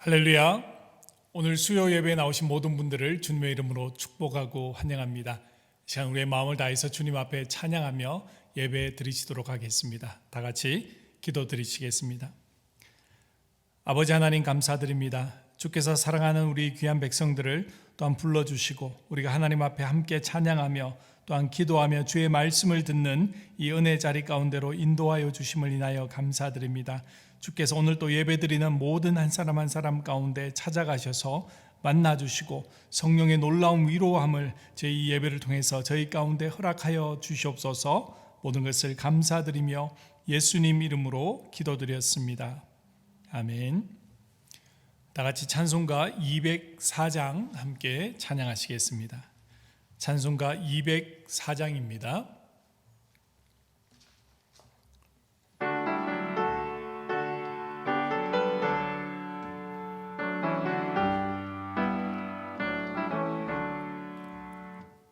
할렐루야. 오늘 수요 예배에 나오신 모든 분들을 주님의 이름으로 축복하고 환영합니다. 이 시간 우리의 마음을 다해서 주님 앞에 찬양하며 예배 드리시도록 하겠습니다. 다 같이 기도 드리시겠습니다. 아버지 하나님 감사드립니다. 주께서 사랑하는 우리 귀한 백성들을 또한 불러주시고 우리가 하나님 앞에 함께 찬양하며 또한 기도하며 주의 말씀을 듣는 이 은혜 자리 가운데로 인도하여 주심을 인하여 감사드립니다. 주께서 오늘 또 예배드리는 모든 한 사람 한 사람 가운데 찾아가셔서 만나주시고 성령의 놀라운 위로함을 제2 예배를 통해서 저희 가운데 허락하여 주시옵소서. 모든 것을 감사드리며 예수님 이름으로 기도드렸습니다. 아멘. 다 같이 찬송가 204장 함께 찬양하시겠습니다. 찬송가 204장입니다.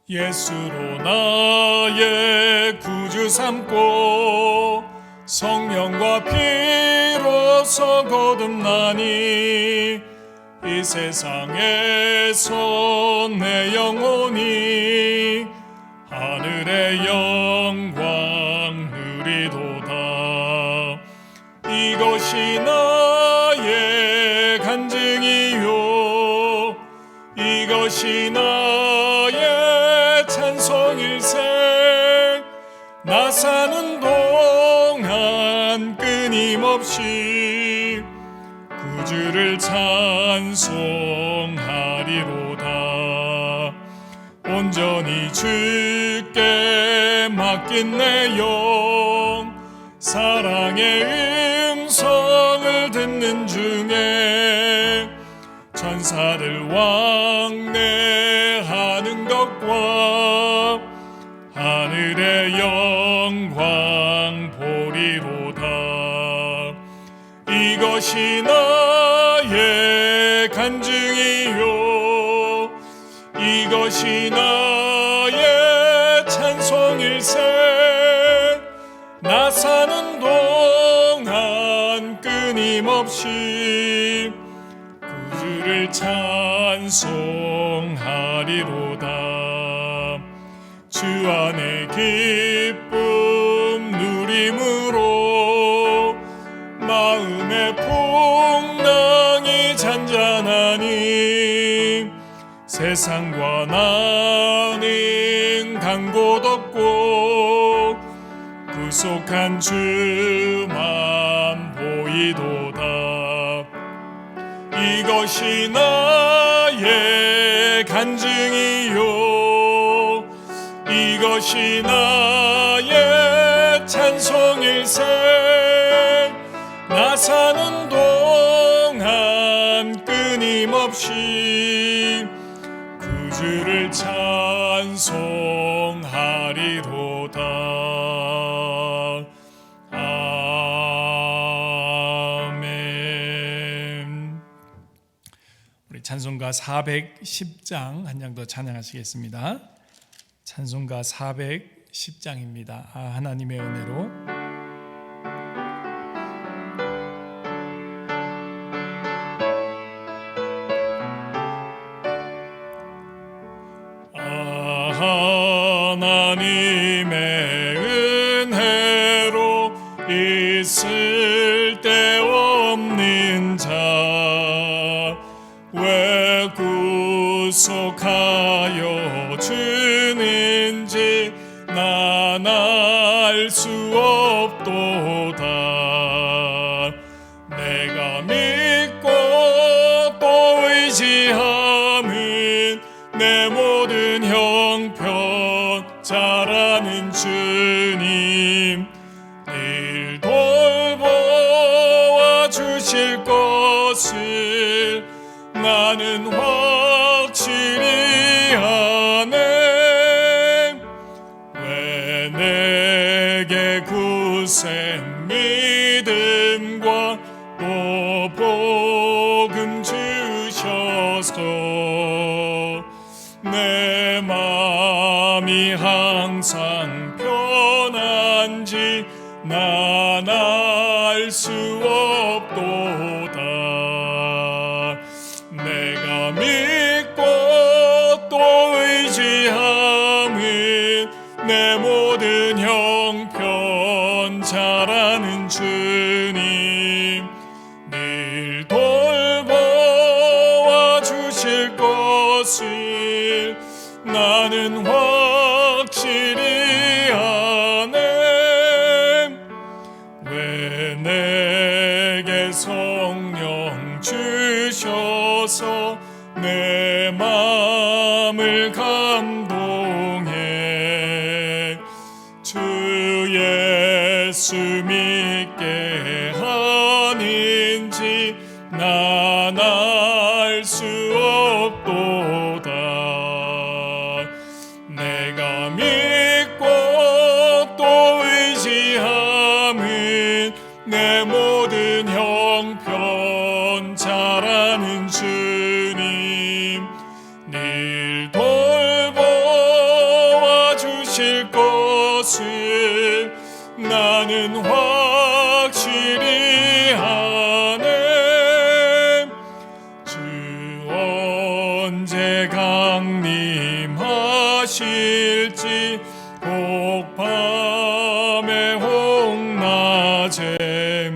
예수로 나의 구주 삼고 성령과 피로서 거듭나니 이 세상에서 내 영혼이 하늘의 영광 누리도다. 이것이 나의 간증이요 이것이 나의 찬송일세. 나 사는 동안 끊임없이 구주를 찬송하리로다. 온전히 주께 맡긴 내 영 사랑의 음성을 듣는 중에 천사들 왕래하는 것과 하늘의 영광 보리로다. 이것이 나의 간증이요 이것이 나의 찬송일세. 나 사는 동안 끊임없이 구주를 찬송하리로다. 주 안에 기쁨 누림으로 마음의 풍랑이 잔잔하니 세상과 나는 간 곳 없고 구속한 주만 보이도다. 이것이 나의 간증이요 이것이 나의 찬송일세. 나 사는 동안 끊임없이 구주를 찬송하리로다. 아멘. 우리 찬송가 410장 한 장 더 찬양하시겠습니다. 찬송가 410장입니다. 하나님의 은혜로. 하나님의 은혜로 있을 데 없는 자 왜 구속하여 주는지 난 알 수 없도다. 내가 믿고 또 의지하는 내 모든 형편 잘 아는 주님 늘 돌보아 주실 것을 나는 확실히 아네. 왜 내게 굳센 믿음과 또 복음 주셔서 내 마음이 항상 편한지 난 알 수 없도다. 주실 것을 나는 확실히 아네. 왜 내게 성령 주셔서 내 마음을 감동해 주 예수 믿게 하는지 난 알 수 없도다. 내가 믿고 또 의지함은 내 모든 형편 잘 아는 주님 늘 돌보아 주실 것을 나는 확실히 아네. 주 언제 강림하실지 혹 밤에 혹 낮에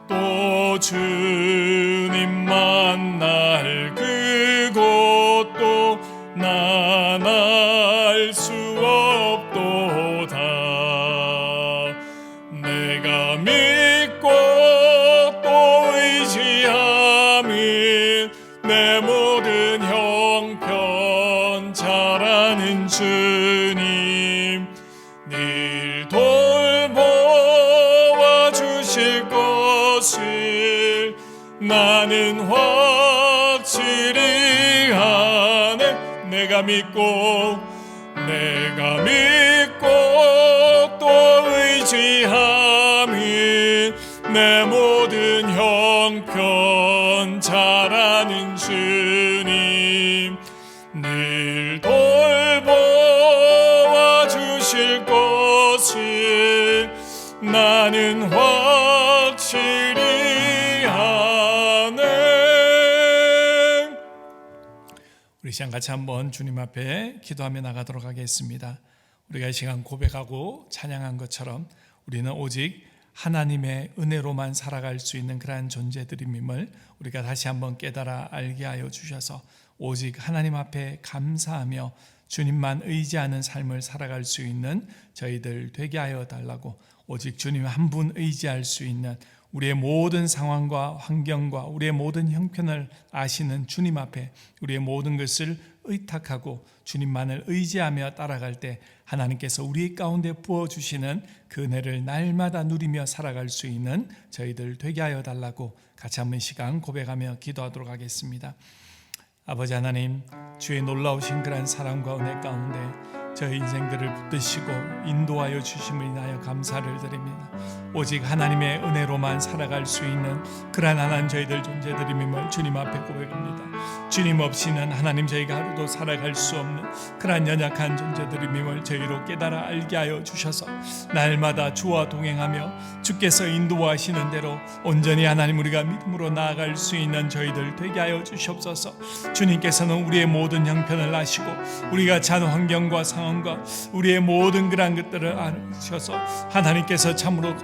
또 주님 만날 그곳도 난 알 수 없도다. 내가 믿고 또 의지함은 내 모든 형편 잘 아는 주님 늘 돌보아 주실 것을 나는 확실히 아네. 내가 믿고 또 의지함은 내 모든 형편 잘 아는 주님 늘 돌보아 주실 것을 나는 확실히 아네. 우리 시간 같이 한번 주님 앞에 기도하며 나가도록 하겠습니다. 우리가 이 시간 고백하고 찬양한 것처럼 우리는 오직 하나님의 은혜로만 살아갈 수 있는 그러한 존재들임을 우리가 다시 한번 깨달아 알게 하여 주셔서 오직 하나님 앞에 감사하며 주님만 의지하는 삶을 살아갈 수 있는 저희들 되게 하여 달라고, 오직 주님 한 분 의지할 수 있는 우리의 모든 상황과 환경과 우리의 모든 형편을 아시는 주님 앞에 우리의 모든 것을 의탁하고 주님만을 의지하며 따라갈 때 하나님께서 우리 가운데 부어주시는 그 은혜를 날마다 누리며 살아갈 수 있는 저희들 되게 하여 달라고 같이 한번 시간 고백하며 기도하도록 하겠습니다. 아버지 하나님, 주의 놀라우신 그런 사랑과 은혜 가운데 저희 인생들을 붙드시고 인도하여 주심을 인하여 감사를 드립니다. 오직 하나님의 은혜로만 살아갈 수 있는 그러한 하나님 저희들 존재들임을 주님 앞에 고백합니다. 주님 없이는 하나님 저희가 하루도 살아갈 수 없는 그러한 연약한 존재들임을 저희로 깨달아 알게 하여 주셔서 날마다 주와 동행하며 주께서 인도하시는 대로 온전히 하나님 우리가 믿음으로 나아갈 수 있는 저희들 되게 하여 주시옵소서. 주님께서는 우리의 모든 형편을 아시고 우리가 처한 환경과 상황과 우리의 모든 그런 것들을 아셔서 하나님께서 참으로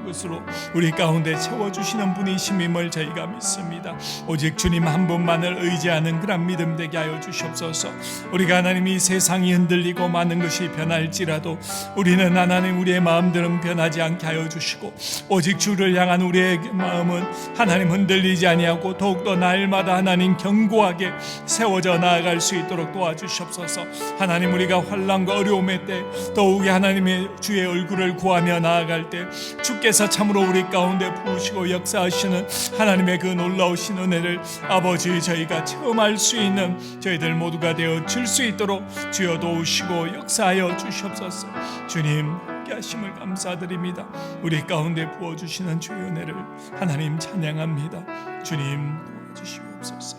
것으로 우리 가운데 채워주시는 분이심임을 저희가 믿습니다. 오직 주님 한 분만을 의지하는 그런 믿음 되게 하여 주시옵소서. 우리가 하나님이 세상이 흔들리고 많은 것이 변할지라도 우리는 하나님 우리의 마음들은 변하지 않게 하여 주시고 오직 주를 향한 우리의 마음은 하나님 흔들리지 아니하고 더욱더 날마다 하나님 견고하게 세워져 나아갈 수 있도록 도와주시옵소서. 하나님 우리가 환난과 어려움의 때 더욱이 하나님의 주의 얼굴을 구하며 나아갈 때 주께서 참으로 우리 가운데 부으시고 역사하시는 하나님의 그 놀라우신 은혜를 아버지 저희가 체험할 수 있는 저희들 모두가 되어 줄 수 있도록 주여 도우시고 역사하여 주시옵소서. 주님 함께 하심을 감사드립니다. 우리 가운데 부어주시는 주의 은혜를 하나님 찬양합니다. 주님 도와주시옵소서.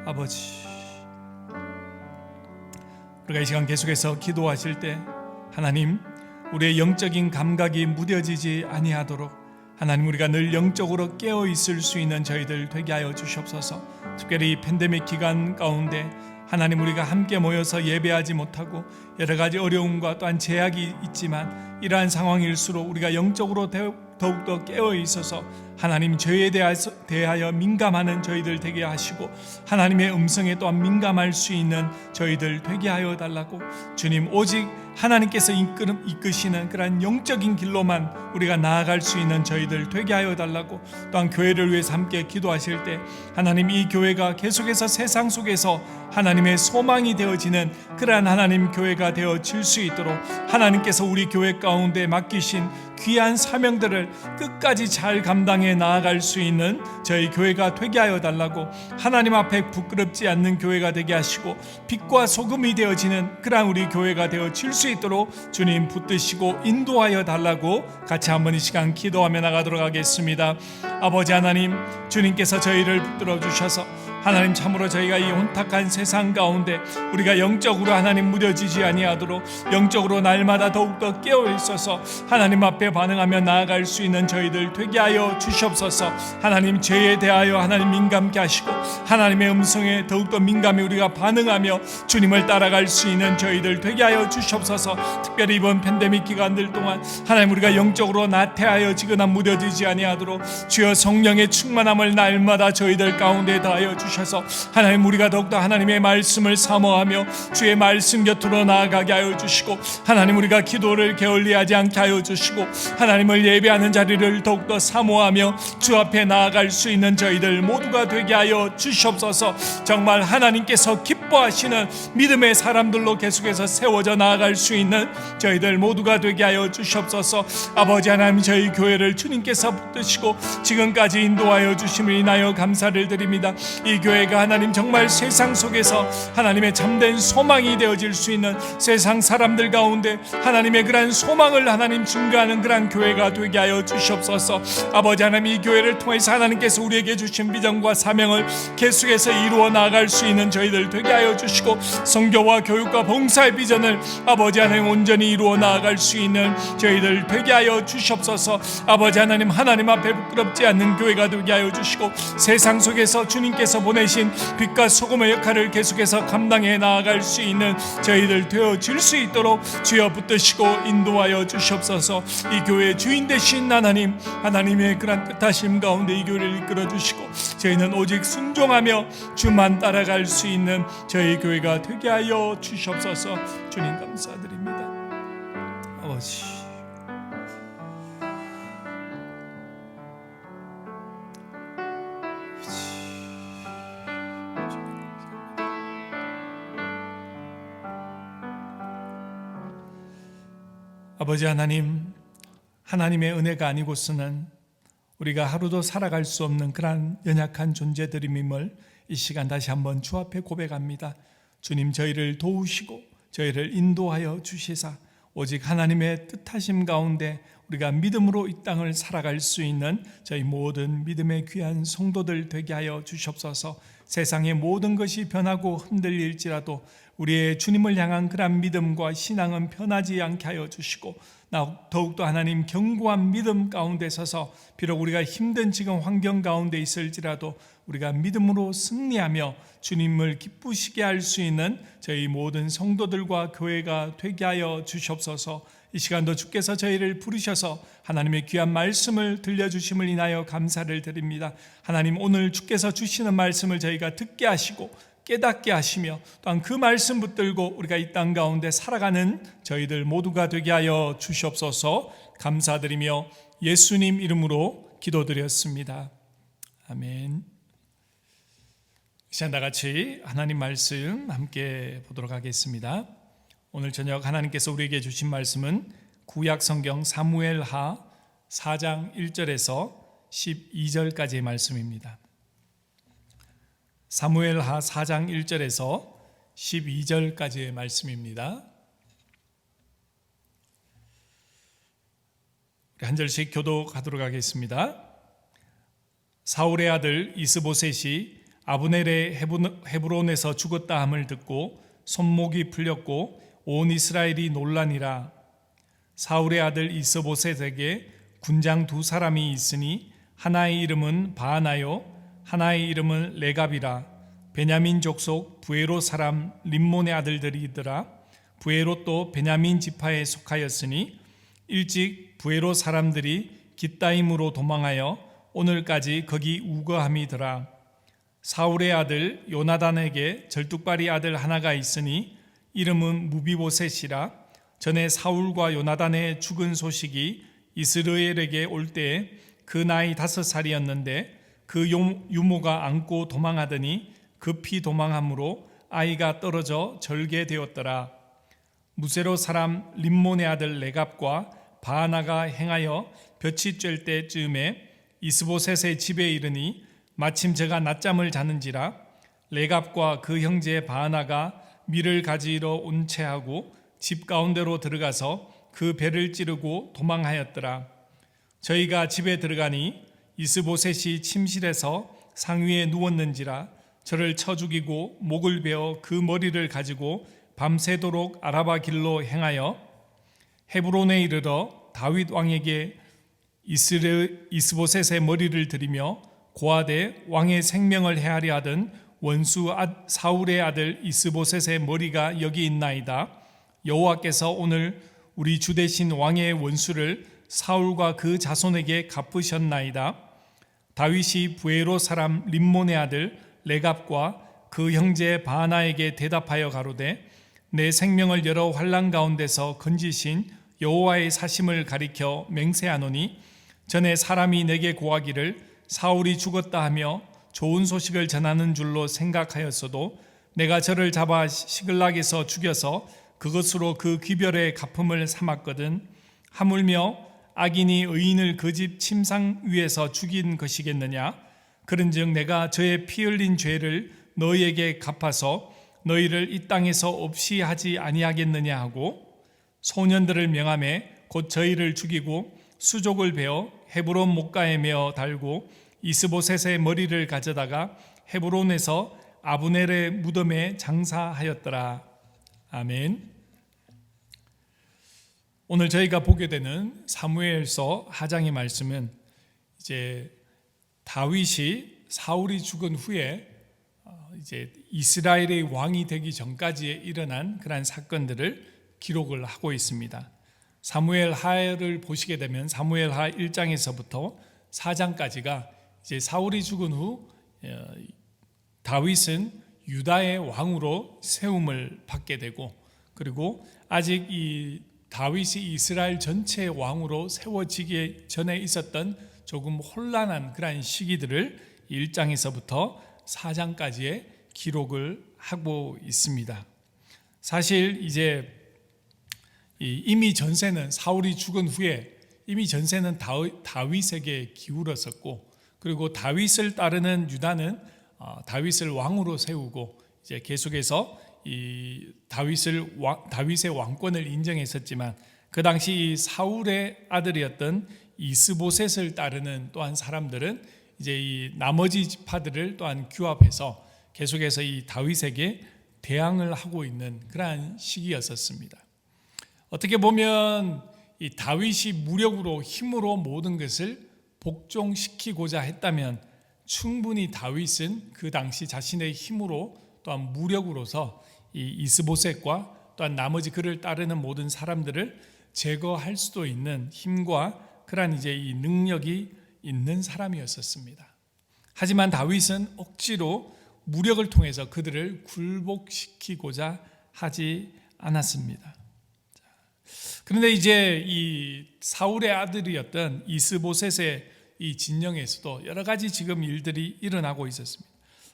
아버지 우리가 이 시간 계속해서 기도하실 때 하나님 우리의 영적인 감각이 무뎌지지 아니하도록 하나님 우리가 늘 영적으로 깨어 있을 수 있는 저희들 되게 하여 주시옵소서. 특별히 이 팬데믹 기간 가운데 하나님 우리가 함께 모여서 예배하지 못하고 여러 가지 어려움과 또한 제약이 있지만 이러한 상황일수록 우리가 영적으로 더욱더 깨어 있어서 하나님 죄에 대하여 민감하는 저희들 되게 하시고 하나님의 음성에 또한 민감할 수 있는 저희들 되게 하여 달라고 주님, 오직 하나님께서 이끄시는 그러한 영적인 길로만 우리가 나아갈 수 있는 저희들 되게 하여 달라고, 또한 교회를 위해서 함께 기도하실 때 하나님, 이 교회가 계속해서 세상 속에서 하나님의 소망이 되어지는 그러한 하나님 교회가 되어질 수 있도록 하나님께서 우리 교회 가운데 맡기신 귀한 사명들을 끝까지 잘 감당해 나아갈 수 있는 저희 교회가 되게 하여 달라고, 하나님 앞에 부끄럽지 않는 교회가 되게 하시고 빛과 소금이 되어지는 그러한 우리 교회가 되어질 수 있도록 주님 붙드시고 인도하여 달라고 같이 한번 이 시간 기도하며 나가도록 하겠습니다. 아버지 하나님, 주님께서 저희를 붙들어 주셔서 하나님, 참으로 저희가 이 혼탁한 세상 가운데 우리가 영적으로 하나님 무뎌지지 아니하도록 영적으로 날마다 더욱더 깨어 있어서 하나님 앞에 반응하며 나아갈 수 있는 저희들 되게 하여 주시옵소서. 하나님, 죄에 대하여 하나님 민감케 하시고 하나님의 음성에 더욱더 민감히 우리가 반응하며 주님을 따라갈 수 있는 저희들 되게 하여 주시옵소서. 특별히 이번 팬데믹 기간들 동안 하나님, 우리가 영적으로 나태하여 지거나 무뎌지지 아니하도록 주여 성령의 충만함을 날마다 저희들 가운데 다하여 주시옵소서. 하나님, 우리가 더욱더 하나님의 말씀을 사모하며 주의 말씀 곁으로 나아가게 하여 주시고 하나님, 우리가 기도를 게을리하지 않게 하여 주시고 하나님을 예배하는 자리를 더욱더 사모하며 주 앞에 나아갈 수 있는 저희들 모두가 되게 하여 주시옵소서. 정말 하나님께서 기뻐하시는 믿음의 사람들로 계속해서 세워져 나아갈 수 있는 저희들 모두가 되게 하여 주시옵소서. 아버지 하나님, 저희 교회를 주님께서 붙드시고 지금까지 인도하여 주심을 인하여 감사를 드립니다. 이 교회가 하나님 정말 세상 속에서 하나님의 참된 소망이 되어질 수 있는, 세상 사람들 가운데 하나님의 그러한 소망을 하나님 증거하는 그러한 교회가 되게 하여 주시옵소서. 아버지 하나님, 이 교회를 통해서 하나님께서 우리에게 주신 비전과 사명을 계속해서 이루어 나아갈 수 있는 저희들 되게 하여 주시고 선교와 교육과 봉사의 비전을 아버지 하나님 온전히 이루어 나아갈 수 있는 저희들 되게 하여 주시옵소서. 아버지 하나님, 하나님 앞에 부끄럽지 않는 교회가 되게 하여 주시고 세상 속에서 주님께서 보내신 빛과 소금의 역할을 계속해서 감당해 나아갈 수 있는 저희들 되어질 수 있도록 주여 붙드시고 인도하여 주시옵소서. 이 교회의 주인 되신 하나님, 하나님의 그런 뜻하심 가운데 이 교회를 이끌어 주시고 저희는 오직 순종하며 주만 따라갈 수 있는 저희 교회가 되게 하여 주시옵소서. 주님 감사드립니다. 아버지, 아버지 하나님, 하나님의 은혜가 아니고서는 우리가 하루도 살아갈 수 없는 그러한 연약한 존재들임을 이 시간 다시 한번 주 앞에 고백합니다. 주님, 저희를 도우시고 저희를 인도하여 주시사 오직 하나님의 뜻하심 가운데 우리가 믿음으로 이 땅을 살아갈 수 있는 저희 모든 믿음의 귀한 성도들 되게 하여 주시옵소서. 세상의 모든 것이 변하고 흔들릴지라도 우리의 주님을 향한 그런 믿음과 신앙은 변하지 않게 하여 주시고 더욱더 하나님 견고한 믿음 가운데 서서 비록 우리가 힘든 지금 환경 가운데 있을지라도 우리가 믿음으로 승리하며 주님을 기쁘시게 할 수 있는 저희 모든 성도들과 교회가 되게 하여 주시옵소서. 이 시간도 주께서 저희를 부르셔서 하나님의 귀한 말씀을 들려주심을 인하여 감사를 드립니다. 하나님, 오늘 주께서 주시는 말씀을 저희가 듣게 하시고 깨닫게 하시며 또한 그 말씀 붙들고 우리가 이 땅 가운데 살아가는 저희들 모두가 되게 하여 주시옵소서. 감사드리며 예수님 이름으로 기도드렸습니다. 아멘. 시간 다 같이 하나님 말씀 함께 보도록 하겠습니다. 오늘 저녁 하나님께서 우리에게 주신 말씀은 구약 성경 사무엘하 4장 1절에서 12절까지의 말씀입니다. 사무엘하 4장 1절에서 12절까지의 말씀입니다. 우리 한 절씩 교독하도록 하겠습니다. 사울의 아들 이스보셋이 아브넬의 헤브론에서 죽었다 함을 듣고 손목이 풀렸고 온 이스라엘이 놀라니라. 사울의 아들 이스보셋에게 군장 두 사람이 있으니 하나의 이름은 바하나요 하나의 이름은 레갑이라. 베냐민 족속 부에롯 사람 림몬의 아들들이더라. 부에롯도 베냐민 지파에 속하였으니 일찍 부에롯 사람들이 깃다임으로 도망하여 오늘까지 거기 우거함이더라. 사울의 아들 요나단에게 절뚝발이 아들 하나가 있으니 이름은 무비보셋이라. 전에 사울과 요나단의 죽은 소식이 이스라엘에게 올 때에 그 나이 5살이었는데 그 유모가 안고 도망하더니 급히 도망함으로 아이가 떨어져 절개되었더라. 무세로 사람 림몬의 아들 레갑과 바하나가 행하여 볕이 쬐을 때쯤에 이스보셋의 집에 이르니 마침 저가 낮잠을 자는지라. 레갑과 그 형제 바하나가 밀을 가지러 온 채하고 집 가운데로 들어가서 그 배를 찌르고 도망하였더라. 저희가 집에 들어가니 이스보셋이 침실에서 상위에 누웠는지라. 저를 쳐 죽이고 목을 베어 그 머리를 가지고 밤새도록 아라바 길로 행하여 헤브론에 이르러 다윗 왕에게 이스보셋의 머리를 들이며 고하되 왕의 생명을 해하려 하던 원수 사울의 아들 이스보셋의 머리가 여기 있나이다. 여호와께서 오늘 우리 주 대신 왕의 원수를 사울과 그 자손에게 갚으셨나이다. 다윗이 부에로 사람 림몬의 아들 레갑과 그 형제 바하나에게 대답하여 가로되 내 생명을 여러 환난 가운데서 건지신 여호와의 사심을 가리켜 맹세하노니 전에 사람이 내게 고하기를 사울이 죽었다 하며 좋은 소식을 전하는 줄로 생각하였어도 내가 저를 잡아 시글락에서 죽여서 그것으로 그 귀별의 갚음을 삼았거든. 하물며 악인이 의인을 그 집 침상 위에서 죽인 것이겠느냐. 그런즉 내가 저의 피 흘린 죄를 너희에게 갚아서 너희를 이 땅에서 없이 하지 아니하겠느냐 하고 소년들을 명하매 곧 저희를 죽이고 수족을 베어 헤브론 목가에 메어 달고 이스보셋의 머리를 가져다가 헤브론에서 아브넬의 무덤에 장사하였더라. 아멘. 오늘 저희가 보게 되는 사무엘서 하장의 말씀은 이제 다윗이 사울이 죽은 후에 이제 이스라엘의 왕이 되기 전까지에 일어난 그러한 사건들을 기록을 하고 있습니다. 사무엘하를 보시게 되면 사무엘하 1장에서부터 4장까지가 이제 사울이 죽은 후 다윗은 유다의 왕으로 세움을 받게 되고, 그리고 아직 이 다윗이 이스라엘 전체의 왕으로 세워지기 전에 있었던 조금 혼란한 그러한 시기들을 1장에서부터 4장까지의 기록을 하고 있습니다. 사실 이제 이미 전세는 사울이 죽은 후에 이미 전세는 다윗에게 기울었었고, 그리고 다윗을 따르는 유다는 다윗을 왕으로 세우고 이제 계속해서 이 다윗의 왕권을 인정했었지만, 그 당시 이 사울의 아들이었던 이스보셋을 따르는 또한 사람들은 이제 이 나머지 지파들을 또한 규합해서 계속해서 이 다윗에게 대항을 하고 있는 그러한 시기였었습니다. 어떻게 보면 이 다윗이 무력으로 힘으로 모든 것을 복종시키고자 했다면 충분히 다윗은 그 당시 자신의 힘으로 또한 무력으로서 이 이스보셋과 또한 나머지 그를 따르는 모든 사람들을 제거할 수도 있는 힘과 그러한 이제 이 능력이 있는 사람이었었습니다. 하지만 다윗은 억지로 무력을 통해서 그들을 굴복시키고자 하지 않았습니다. 그런데 이제 이 사울의 아들이었던 이스보셋의 이 진영에서도 여러 가지 지금 일들이 일어나고 있었습니다.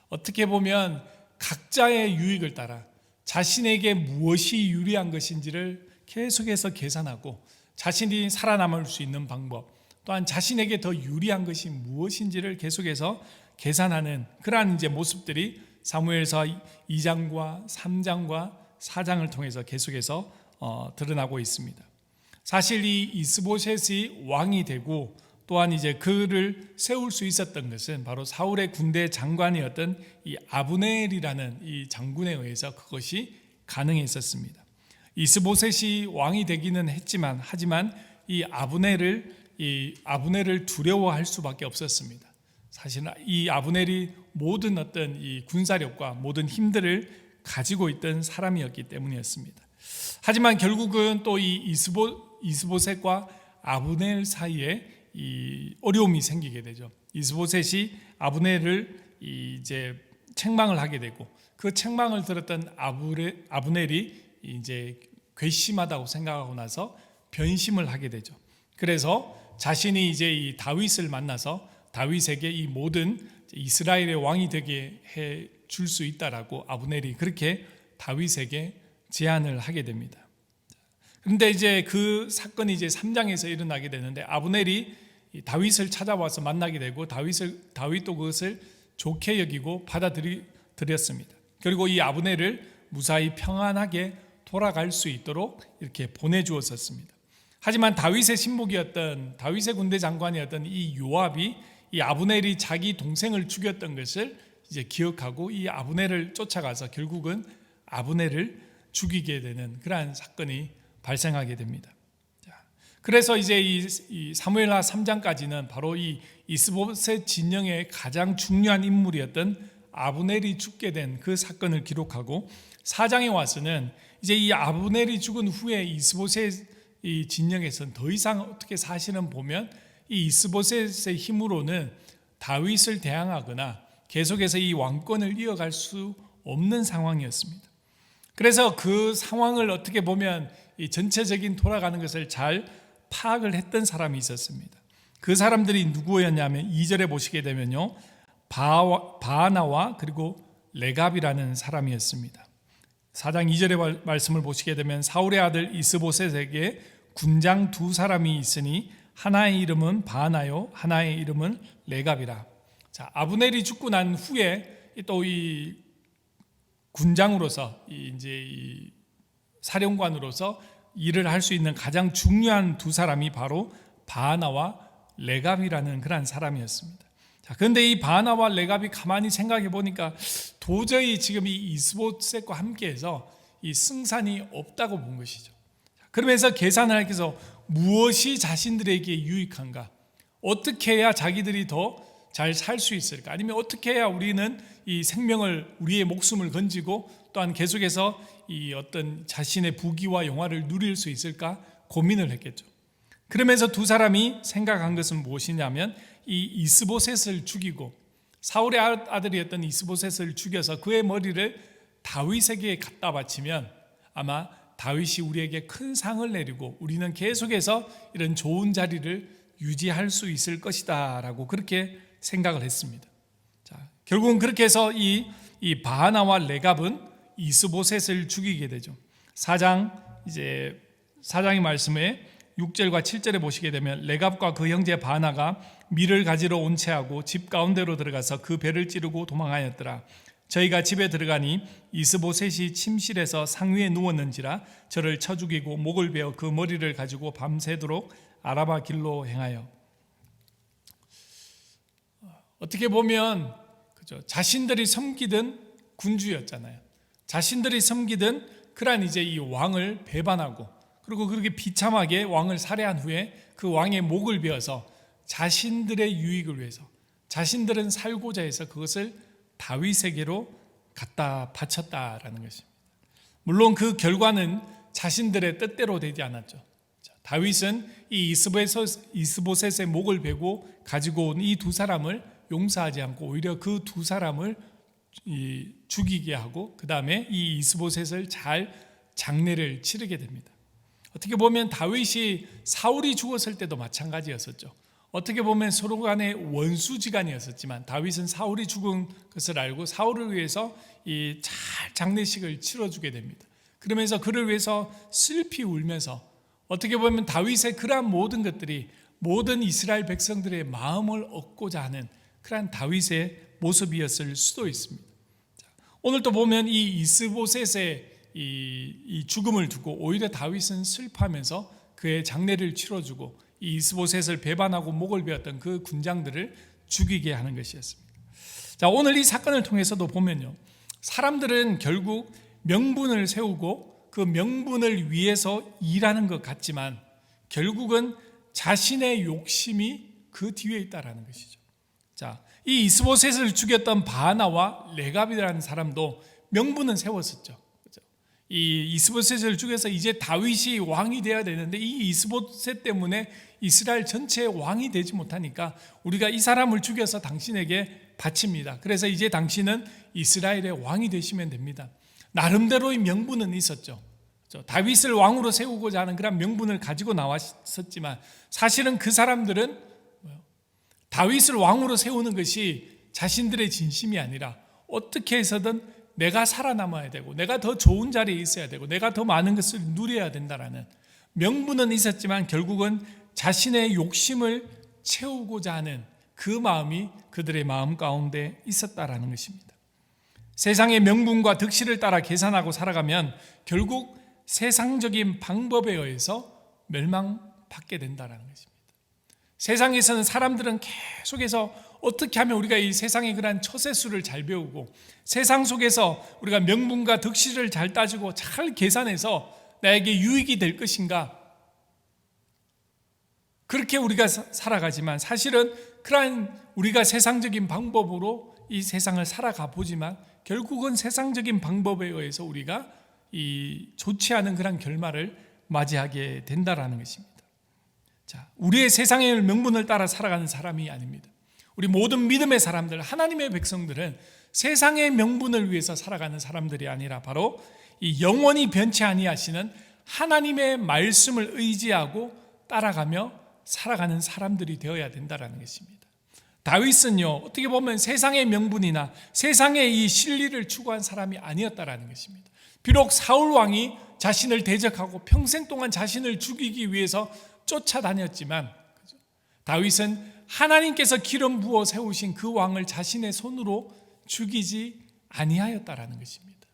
어떻게 보면 각자의 유익을 따라 자신에게 무엇이 유리한 것인지를 계속해서 계산하고 자신이 살아남을 수 있는 방법, 또한 자신에게 더 유리한 것이 무엇인지를 계속해서 계산하는 그러한 이제 모습들이 사무엘서 2장과 3장과 4장을 통해서 계속해서 드러나고 있습니다. 사실 이 이스보셋이 왕이 되고 또한 이제 그를 세울 수 있었던 것은 바로 사울의 군대 장관이었던 이 아브넬이라는 이 장군에 의해서 그것이 가능했었습니다. 이스보셋이 왕이 되기는 했지만 하지만 이 아브넬을 두려워할 수밖에 없었습니다. 사실 이 아브넬이 모든 어떤 이 군사력과 모든 힘들을 가지고 있던 사람이었기 때문이었습니다. 하지만 결국은 또 이 이스보셋과 아브넬 사이에 이 어려움이 생기게 되죠. 이스보셋이 아브넬을 이제 책망을 하게 되고, 그 책망을 들었던 아브넬이 이제 괘씸하다고 생각하고 나서 변심을 하게 되죠. 그래서 자신이 이제 이 다윗을 만나서 다윗에게 이 모든 이스라엘의 왕이 되게 해 줄 수 있다라고 아브넬이 그렇게 다윗에게 제안을 하게 됩니다. 그런데 이제 그 사건이 이제 3장에서 일어나게 되는데, 아브넬이 다윗을 찾아와서 만나게 되고, 다윗도 그것을 좋게 여기고 받아들였습니다. 그리고 이 아브넬을 무사히 평안하게 돌아갈 수 있도록 이렇게 보내주었었습니다. 하지만 다윗의 신복이었던, 다윗의 군대 장관이었던 이 요압이 이 아브넬이 자기 동생을 죽였던 것을 이제 기억하고 이 아브넬을 쫓아가서 결국은 아브넬을 죽이게 되는 그러한 사건이 발생하게 됩니다. 그래서 이제 이 사무엘하 3장까지는 바로 이 이스보셋 진영의 가장 중요한 인물이었던 아브넬이 죽게 된 그 사건을 기록하고, 4장에 와서는 이제 이 아브넬이 죽은 후에 이스보셋 이 진영에서는 더 이상 어떻게 사실은 보면 이 이스보셋의 힘으로는 다윗을 대항하거나 계속해서 이 왕권을 이어갈 수 없는 상황이었습니다. 그래서 그 상황을 어떻게 보면 이 전체적인 돌아가는 것을 잘 파악을 했던 사람이 있었습니다. 그 사람들이 누구였냐면 2절에 보시게 되면요, 바하나와 그리고 레갑이라는 사람이었습니다. 4장 2절의 말씀을 보시게 되면 사울의 아들 이스보셋에게 군장 두 사람이 있으니 하나의 이름은 바하나요 하나의 이름은 레갑이라. 자, 아브넬이 죽고 난 후에 또 이 군장으로서 이 사령관으로서 일을 할 수 있는 가장 중요한 두 사람이 바로 바하나와 레갑이라는 그런 사람이었습니다. 자, 그런데 이 바하나와 레갑이 가만히 생각해 보니까 도저히 지금 이 이스보셋과 함께해서 이 승산이 없다고 본 것이죠. 그러면서 계산을 하기 위해서 무엇이 자신들에게 유익한가, 어떻게 해야 자기들이 더 잘 살 수 있을까, 아니면 어떻게 해야 우리는 이 생명을, 우리의 목숨을 건지고 또한 계속해서 이 어떤 자신의 부귀와 영화를 누릴 수 있을까 고민을 했겠죠. 그러면서 두 사람이 생각한 것은 무엇이냐면 이 이스보셋을 죽이고, 사울의 아들이었던 이스보셋을 죽여서 그의 머리를 다윗에게 갖다 바치면 아마 다윗이 우리에게 큰 상을 내리고 우리는 계속해서 이런 좋은 자리를 유지할 수 있을 것이다 라고 그렇게 생각을 했습니다. 자, 결국은 그렇게 해서 이 바하나와 레갑은 이스보셋을 죽이게 되죠. 4장의 말씀에 6절과 7절에 보시게 되면 레갑과 그 형제 바하나가 밀을 가지러 온 채하고 집 가운데로 들어가서 그 배를 찌르고 도망하였더라. 저희가 집에 들어가니 이스보셋이 침실에서 상위에 누웠는지라 저를 쳐 죽이고 목을 베어 그 머리를 가지고 밤새도록 아라바 길로 행하여. 어떻게 보면 그죠, 자신들이 섬기던 군주였잖아요. 자신들이 섬기던 그러한 이제 이 왕을 배반하고, 그리고 그렇게 비참하게 왕을 살해한 후에 그 왕의 목을 베어서 자신들의 유익을 위해서, 자신들은 살고자 해서 그것을 다윗에게로 갖다 바쳤다라는 것입니다. 물론 그 결과는 자신들의 뜻대로 되지 않았죠. 다윗은 이 이스보셋의 목을 베고 가지고 온 이 두 사람을 용서하지 않고 오히려 그 두 사람을 죽이게 하고, 그 다음에 이 이스보셋을 잘 장례를 치르게 됩니다. 어떻게 보면 다윗이 사울이 죽었을 때도 마찬가지였었죠. 어떻게 보면 서로 간의 원수지간이었었지만 다윗은 사울이 죽은 것을 알고 사울을 위해서 잘 장례식을 치러주게 됩니다. 그러면서 그를 위해서 슬피 울면서, 어떻게 보면 다윗의 그러한 모든 것들이 모든 이스라엘 백성들의 마음을 얻고자 하는 그러한 다윗의 모습이었을 수도 있습니다. 오늘도 보면 이 이스보셋의 이 죽음을 두고 오히려 다윗은 슬퍼하면서 그의 장례를 치러주고 이 이스보셋을 배반하고 목을 베었던 그 군장들을 죽이게 하는 것이었습니다. 자, 오늘 이 사건을 통해서도 보면요, 사람들은 결국 명분을 세우고 그 명분을 위해서 일하는 것 같지만 결국은 자신의 욕심이 그 뒤에 있다라는 것이죠. 자, 이 이스보셋을 죽였던 바하나와 레갑이라는 사람도 명분은 세웠었죠. 그렇죠? 이 이스보셋을 죽여서 이제 다윗이 왕이 되어야 되는데 이 이스보셋 때문에 이스라엘 전체의 왕이 되지 못하니까 우리가 이 사람을 죽여서 당신에게 바칩니다. 그래서 이제 당신은 이스라엘의 왕이 되시면 됩니다. 나름대로의 명분은 있었죠. 다윗을 왕으로 세우고자 하는 그런 명분을 가지고 나왔었지만 사실은 그 사람들은 다윗을 왕으로 세우는 것이 자신들의 진심이 아니라 어떻게 해서든 내가 살아남아야 되고 내가 더 좋은 자리에 있어야 되고 내가 더 많은 것을 누려야 된다라는 명분은 있었지만 결국은 자신의 욕심을 채우고자 하는 그 마음이 그들의 마음 가운데 있었다라는 것입니다. 세상의 명분과 득실을 따라 계산하고 살아가면 결국 세상적인 방법에 의해서 멸망받게 된다라는 것입니다. 세상에서는 사람들은 계속해서 어떻게 하면 우리가 이 세상의 그런 처세술을 잘 배우고 세상 속에서 우리가 명분과 득실을 잘 따지고 잘 계산해서 나에게 유익이 될 것인가, 그렇게 우리가 살아가지만 사실은 그러한 우리가 세상적인 방법으로 이 세상을 살아가 보지만 결국은 세상적인 방법에 의해서 우리가 이 좋지 않은 그런 결말을 맞이하게 된다라는 것입니다. 자, 우리의 세상의 명분을 따라 살아가는 사람이 아닙니다. 우리 모든 믿음의 사람들, 하나님의 백성들은 세상의 명분을 위해서 살아가는 사람들이 아니라 바로 이 영원히 변치 아니하시는 하나님의 말씀을 의지하고 따라가며 살아가는 사람들이 되어야 된다는 것입니다. 다윗은요, 어떻게 보면 세상의 명분이나 세상의 이 진리를 추구한 사람이 아니었다라는 것입니다. 비록 사울 왕이 자신을 대적하고 평생 동안 자신을 죽이기 위해서 쫓아다녔지만 다윗은 하나님께서 기름 부어 세우신 그 왕을 자신의 손으로 죽이지 아니하였다라는 것입니다.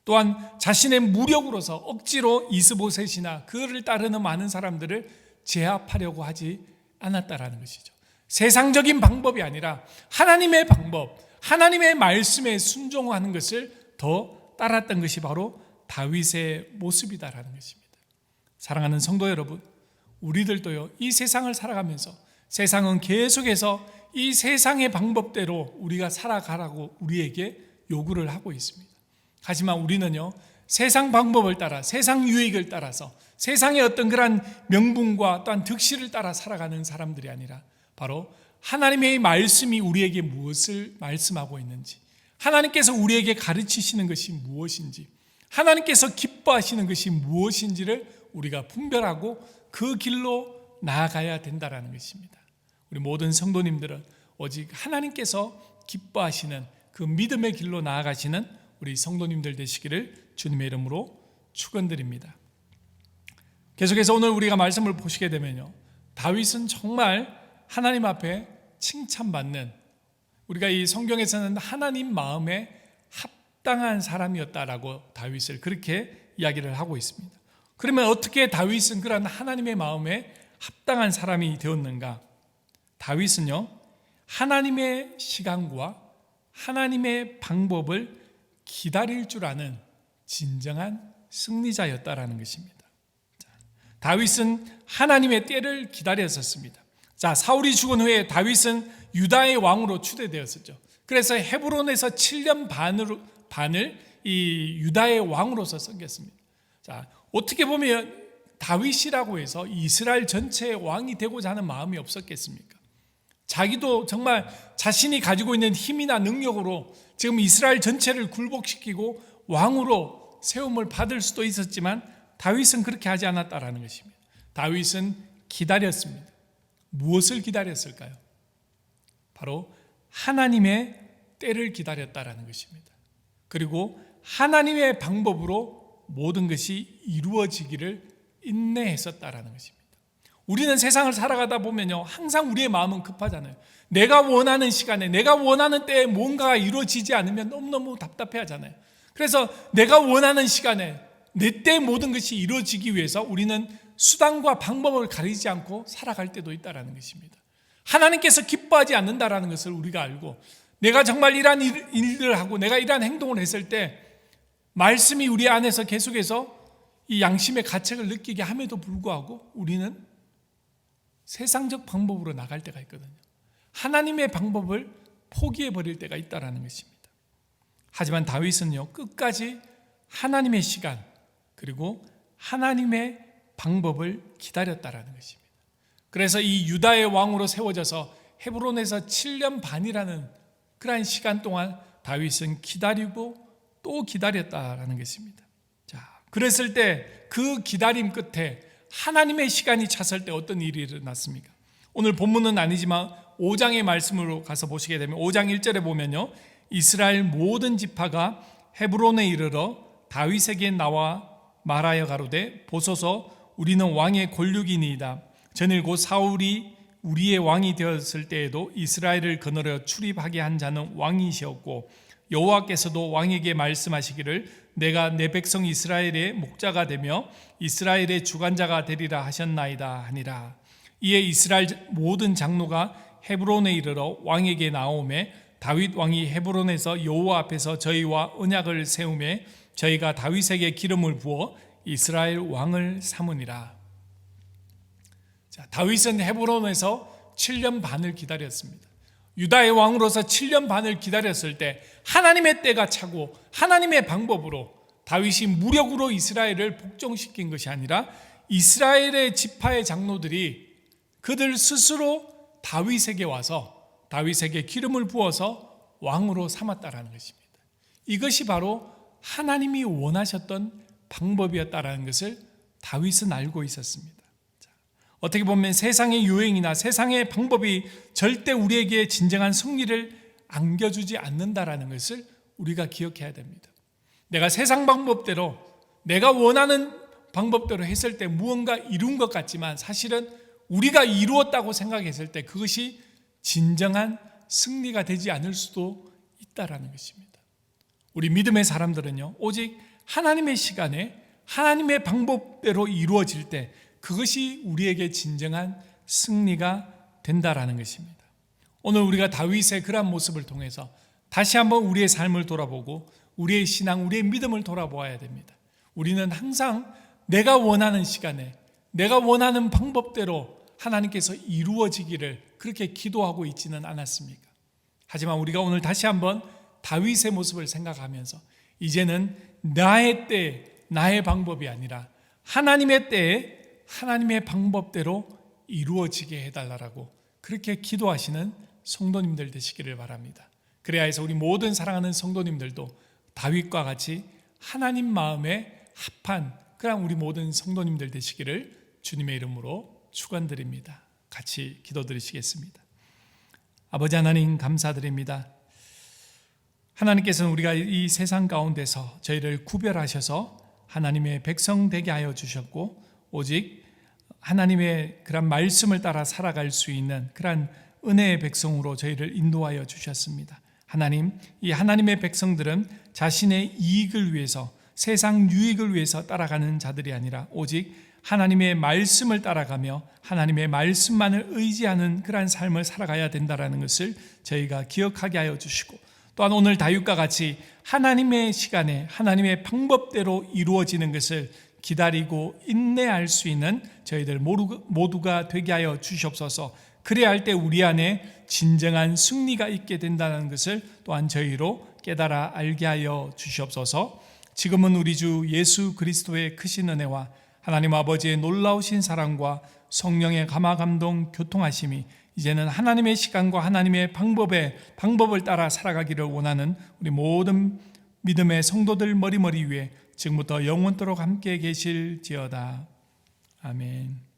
또한 자신의 무력으로서 억지로 이스보셋이나 그를 따르는 많은 사람들을 제압하려고 하지 않았다라는 것이죠. 세상적인 방법이 아니라 하나님의 방법, 하나님의 말씀에 순종하는 것을 더 따랐던 것이 바로 다윗의 모습이다라는 것입니다. 사랑하는 성도 여러분, 우리들도요, 이 세상을 살아가면서 세상은 계속해서 이 세상의 방법대로 우리가 살아가라고 우리에게 요구를 하고 있습니다. 하지만 우리는요, 세상 방법을 따라 세상 유익을 따라서 세상의 어떤 그런 명분과 또한 득실을 따라 살아가는 사람들이 아니라 바로 하나님의 말씀이 우리에게 무엇을 말씀하고 있는지, 하나님께서 우리에게 가르치시는 것이 무엇인지, 하나님께서 기뻐하시는 것이 무엇인지를 우리가 분별하고 그 길로 나아가야 된다는 것입니다. 우리 모든 성도님들은 오직 하나님께서 기뻐하시는 그 믿음의 길로 나아가시는 우리 성도님들 되시기를 주님의 이름으로 축원드립니다. 계속해서 오늘 우리가 말씀을 보시게 되면요, 다윗은 정말 하나님 앞에 칭찬받는, 우리가 이 성경에서는 하나님 마음에 합당한 사람이었다라고 다윗을 그렇게 이야기를 하고 있습니다. 그러면 어떻게 다윗은 그런 하나님의 마음에 합당한 사람이 되었는가? 다윗은요, 하나님의 시간과 하나님의 방법을 기다릴 줄 아는 진정한 승리자였다라는 것입니다. 다윗은 하나님의 때를 기다렸었습니다. 자, 사울이 죽은 후에 다윗은 유다의 왕으로 추대되었었죠. 그래서 헤브론에서 7년 반을 이 유다의 왕으로서 섬겼습니다. 자, 어떻게 보면 다윗이라고 해서 이스라엘 전체의 왕이 되고자 하는 마음이 없었겠습니까? 자기도 정말 자신이 가지고 있는 힘이나 능력으로 지금 이스라엘 전체를 굴복시키고 왕으로 세움을 받을 수도 있었지만 다윗은 그렇게 하지 않았다라는 것입니다. 다윗은 기다렸습니다. 무엇을 기다렸을까요? 바로 하나님의 때를 기다렸다라는 것입니다. 그리고 하나님의 방법으로 모든 것이 이루어지기를 인내했었다라는 것입니다. 우리는 세상을 살아가다 보면요, 항상 우리의 마음은 급하잖아요. 내가 원하는 시간에, 내가 원하는 때에 뭔가가 이루어지지 않으면 너무너무 답답해하잖아요. 그래서 내가 원하는 시간에 내 때 모든 것이 이루어지기 위해서 우리는 수단과 방법을 가리지 않고 살아갈 때도 있다는 것입니다. 하나님께서 기뻐하지 않는다라는 것을 우리가 알고 내가 정말 이러한 일을 하고 내가 이러한 행동을 했을 때 말씀이 우리 안에서 계속해서 이 양심의 가책을 느끼게 함에도 불구하고 우리는 세상적 방법으로 나갈 때가 있거든요. 하나님의 방법을 포기해버릴 때가 있다는 것입니다. 하지만 다윗은요, 끝까지 하나님의 시간 그리고 하나님의 방법을 기다렸다라는 것입니다. 그래서 이 유다의 왕으로 세워져서 헤브론에서 7년 반이라는 그러한 시간 동안 다윗은 기다리고 또 기다렸다라는 것입니다. 자, 그랬을 때 그 기다림 끝에 하나님의 시간이 찼을 때 어떤 일이 일어났습니까? 오늘 본문은 아니지만 5장의 말씀으로 가서 보시게 되면 5장 1절에 보면요, 이스라엘 모든 지파가 헤브론에 이르러 다윗에게 나와 말하여 가로되 보소서 우리는 왕의 권력이니이다. 전일 곧 사울이 우리의 왕이 되었을 때에도 이스라엘을 거느려 출입하게 한 자는 왕이시었고 여호와께서도 왕에게 말씀하시기를 내가 내 백성 이스라엘의 목자가 되며 이스라엘의 주관자가 되리라 하셨나이다 하니라. 이에 이스라엘 모든 장로가 헤브론에 이르러 왕에게 나오매 다윗 왕이 헤브론에서 여호와 앞에서 저희와 언약을 세우매 저희가 다윗에게 기름을 부어 이스라엘 왕을 삼으니라. 자, 다윗은 헤브론에서 7년 반을 기다렸습니다. 유다의 왕으로서 7년 반을 기다렸을 때 하나님의 때가 차고 하나님의 방법으로 다윗이 무력으로 이스라엘을 복종시킨 것이 아니라 이스라엘의 지파의 장로들이 그들 스스로 다윗에게 와서 다윗에게 기름을 부어서 왕으로 삼았다라는 것입니다. 이것이 바로 하나님이 원하셨던 방법이었다라는 것을 다윗은 알고 있었습니다. 어떻게 보면 세상의 유행이나 세상의 방법이 절대 우리에게 진정한 승리를 안겨주지 않는다라는 것을 우리가 기억해야 됩니다. 내가 세상 방법대로 내가 원하는 방법대로 했을 때 무언가 이룬 것 같지만 사실은 우리가 이루었다고 생각했을 때 그것이 진정한 승리가 되지 않을 수도 있다라는 것입니다. 우리 믿음의 사람들은요, 오직 하나님의 시간에 하나님의 방법대로 이루어질 때 그것이 우리에게 진정한 승리가 된다라는 것입니다. 오늘 우리가 다윗의 그러한 모습을 통해서 다시 한번 우리의 삶을 돌아보고 우리의 신앙, 우리의 믿음을 돌아보아야 됩니다. 우리는 항상 내가 원하는 시간에 내가 원하는 방법대로 하나님께서 이루어지기를 그렇게 기도하고 있지는 않았습니까? 하지만 우리가 오늘 다시 한번 다윗의 모습을 생각하면서 이제는 나의 때, 나의 방법이 아니라 하나님의 때에 하나님의 방법대로 이루어지게 해달라고 그렇게 기도하시는 성도님들 되시기를 바랍니다. 그래야 해서 우리 모든 사랑하는 성도님들도 다윗과 같이 하나님 마음에 합한 그런 우리 모든 성도님들 되시기를 주님의 이름으로 축원드립니다. 같이 기도드리시겠습니다. 아버지 하나님 감사드립니다. 하나님께서는 우리가 이 세상 가운데서 저희를 구별하셔서 하나님의 백성 되게 하여 주셨고 오직 하나님의 그런 말씀을 따라 살아갈 수 있는 그런 은혜의 백성으로 저희를 인도하여 주셨습니다. 하나님, 이 하나님의 백성들은 자신의 이익을 위해서 세상 유익을 위해서 따라가는 자들이 아니라 오직 하나님의 말씀을 따라가며 하나님의 말씀만을 의지하는 그러한 삶을 살아가야 된다는 것을 저희가 기억하게 하여 주시고 또한 오늘 다윗과 같이 하나님의 시간에 하나님의 방법대로 이루어지는 것을 기다리고 인내할 수 있는 저희들 모두가 되게 하여 주시옵소서. 그래야 할 때 우리 안에 진정한 승리가 있게 된다는 것을 또한 저희로 깨달아 알게 하여 주시옵소서. 지금은 우리 주 예수 그리스도의 크신 은혜와 하나님 아버지의 놀라우신 사랑과 성령의 감화 감동 교통하심이 이제는 하나님의 시간과 하나님의 방법을 따라 살아가기를 원하는 우리 모든 믿음의 성도들 머리머리 위에 지금부터 영원토록 함께 계실지어다. 아멘.